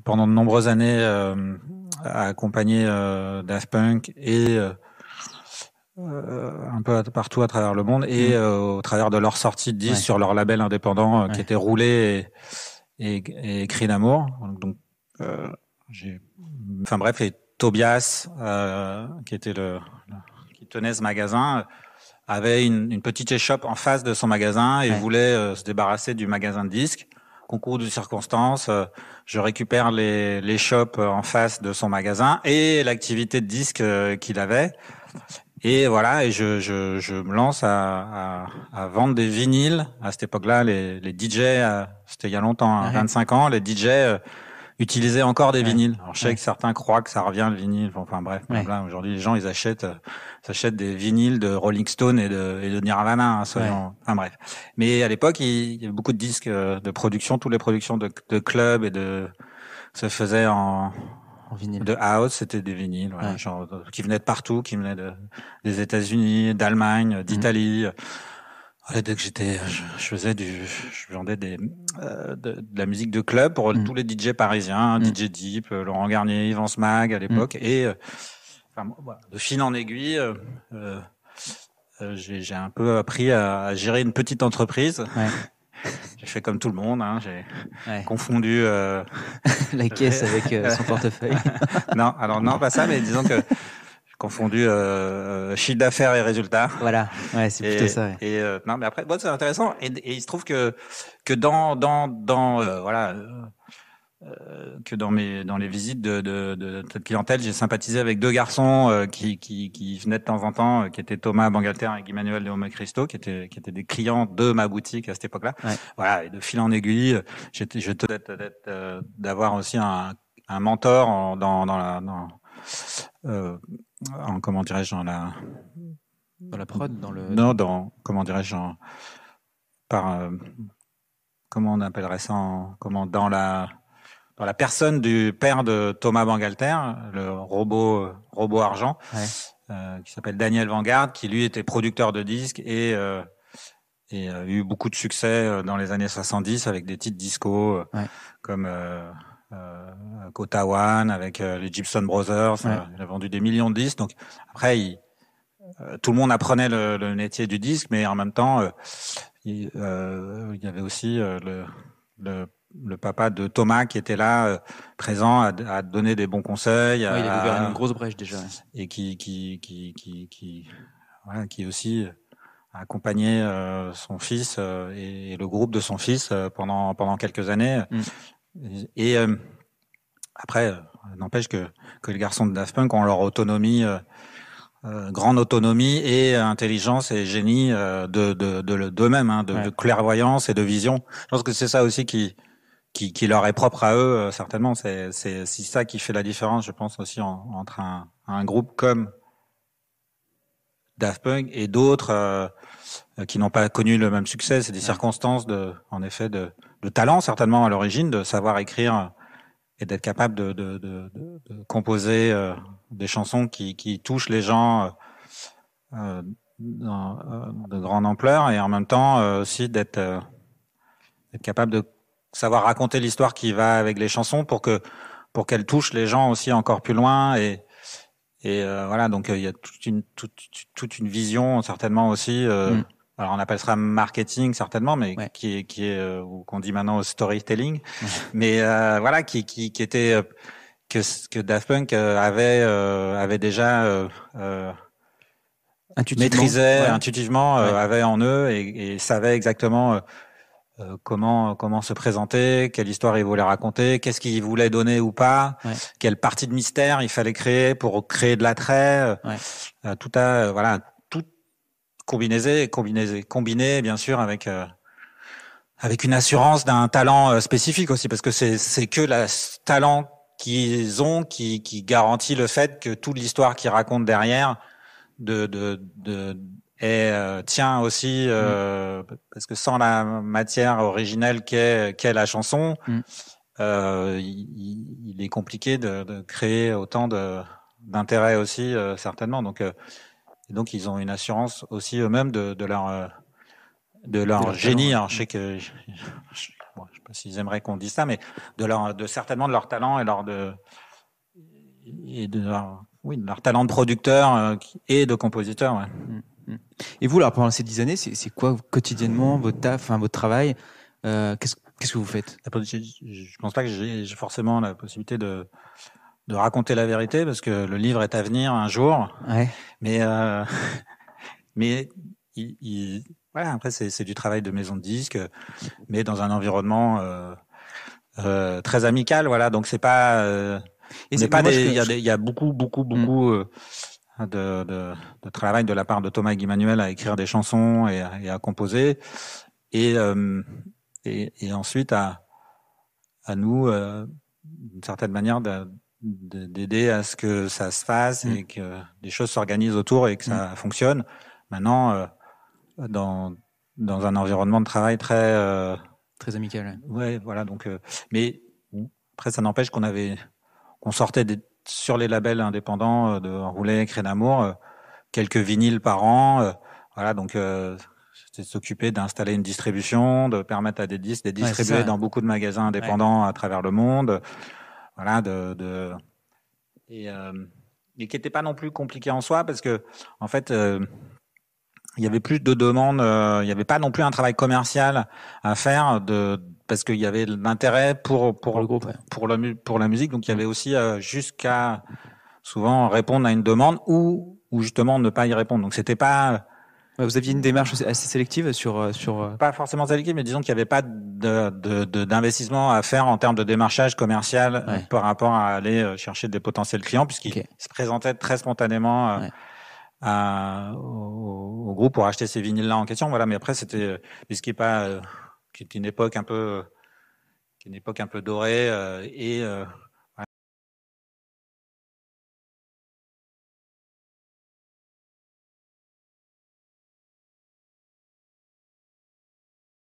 pendant de nombreuses années a accompagné Daft Punk et un peu partout à travers le monde et au travers de leur sortie de disques sur leur label indépendant qui était Roulé et Cris d'amour. Donc, enfin bref, et Tobias, qui tenait ce magasin, avait une petite échoppe en face de son magasin et voulait se débarrasser du magasin de disques. Concours de circonstances, je récupère les shops en face de son magasin et l'activité de disques qu'il avait. Et voilà, et je me lance à vendre des vinyles. À cette époque-là, les DJ, c'était il y a longtemps, 25 ans, les DJ utilisaient encore des vinyles. Alors je sais que certains croient que ça revient le vinyle. Enfin bref, aujourd'hui les gens ils s'achètent des vinyles de Rolling Stone et de Nirvana. Enfin bref. Mais à l'époque, il y avait beaucoup de disques de production, toutes les productions de clubs et se faisaient en vinyle. De house, c'était des vinyles, genre qui venaient de partout, qui venaient des États-Unis, d'Allemagne, d'Italie. Dès que je vendais de la musique de club pour tous les DJ parisiens, DJ Deep, Laurent Garnier, Yvan Smag à l'époque, et de fil en aiguille, j'ai un peu appris à gérer une petite entreprise. J'ai fait comme tout le monde, j'ai confondu la caisse avec son portefeuille. Non, pas ça, mais disons que confondu chiffre d'affaires et résultats. Voilà, c'est plutôt ça. Et non, mais après, c'est intéressant. Et il se trouve que dans les visites de cette clientèle, j'ai sympathisé avec deux garçons qui venaient de temps en temps, qui étaient Thomas Bangalter et Guy-Manuel de Homo Christo, qui étaient des clients de ma boutique à cette époque-là. Voilà, et de fil en aiguille, je tenais d'avoir aussi un mentor comment dirais-je, dans la prod, comment dirais-je, comment on appellerait ça, dans la personne du père de Thomas Bangalter, le robot argent, qui s'appelle Daniel Vanguard, qui lui était producteur de disques et a eu beaucoup de succès dans les années 70 avec des titres disco comme Kota One avec les Gibson Brothers. Il a vendu des millions de disques. Donc après, tout le monde apprenait le métier du disque, mais en même temps, il y avait aussi le papa de Thomas qui était là, présent, à donner des bons conseils. Il avait ouvert une grosse brèche déjà. Et qui aussi a accompagné son fils et le groupe de son fils pendant quelques années. Et après, n'empêche que les garçons de Daft Punk ont leur autonomie, grande autonomie et intelligence et génie d'eux-mêmes, de clairvoyance et de vision. Je pense que c'est ça aussi qui leur est propre à eux, certainement. C'est ça qui fait la différence, je pense, aussi entre un groupe comme Daft Punk et d'autres qui n'ont pas connu le même succès. C'est des circonstances en effet de talent, certainement, à l'origine, de savoir écrire et d'être capable de composer des chansons qui touchent les gens de grande ampleur, et en même temps aussi d'être capable de savoir raconter l'histoire qui va avec les chansons pour qu'elles touchent les gens aussi encore plus loin. Et voilà, donc il y a toute une vision certainement aussi. Alors on appelle ça marketing certainement, mais qui est ou qu'on dit maintenant storytelling. Mais voilà, qui était que Daft Punk avait déjà maîtrisait intuitivement, avait en eux et savait exactement comment se présenter, quelle histoire ils voulaient raconter, qu'est-ce qu'ils voulaient donner ou pas, quelle partie de mystère il fallait créer pour créer de l'attrait. Tout combiné bien sûr avec une assurance d'un talent spécifique aussi, parce que c'est que le talent qu'ils ont qui garantit le fait que toute l'histoire qu'ils racontent derrière tient aussi parce que sans la matière originelle qu'est la chanson, il est compliqué de créer autant d'intérêt aussi, certainement. Donc ils ont une assurance aussi eux-mêmes de leur génie. Alors je sais que bon, je sais pas s'ils aimeraient qu'on dise ça, mais certainement de leur talent et de leur talent de producteur et de compositeur. Ouais. Et vous, alors, pendant ces 10 années, c'est quoi quotidiennement votre taf, votre travail? Qu'est-ce que vous faites? Je pense pas que j'ai forcément la possibilité de raconter la vérité, parce que le livre est à venir un jour. Ouais. Mais voilà, après c'est du travail de maison de disques, mais dans un environnement très amical, voilà. Donc c'est pas il y a beaucoup de travail de la part de Thomas Guy-Manuel à écrire des chansons et à composer, et ensuite à nous d'une certaine manière d'aider à ce que ça se fasse et que les choses s'organisent autour et que ça fonctionne. Maintenant, dans un environnement de travail très amical. Ouais, voilà. Donc, mais après, ça n'empêche qu'on sortait sur les labels indépendants de Roulet, Craie d'Amour, quelques vinyles par an. Voilà, donc c'était s'occuper d'installer une distribution, de permettre à des disques d'être distribués dans beaucoup de magasins indépendants à travers le monde. Voilà, et qui n'était pas non plus compliqué en soi, parce que en fait il y avait plus de demandes, il y avait pas non plus un travail commercial à faire parce qu'il y avait l'intérêt pour le groupe, pour la musique, donc il y avait aussi jusqu'à souvent répondre à une demande ou justement ne pas y répondre. Donc c'était pas vous aviez une démarche assez sélective sur pas forcément sélective, mais disons qu'il n'y avait pas d'investissement à faire en termes de démarchage commercial par rapport à aller chercher des potentiels clients, puisqu'ils se présentaient très spontanément au groupe pour acheter ces vinyles-là en question. Voilà, mais après c'était qui est une époque un peu dorée et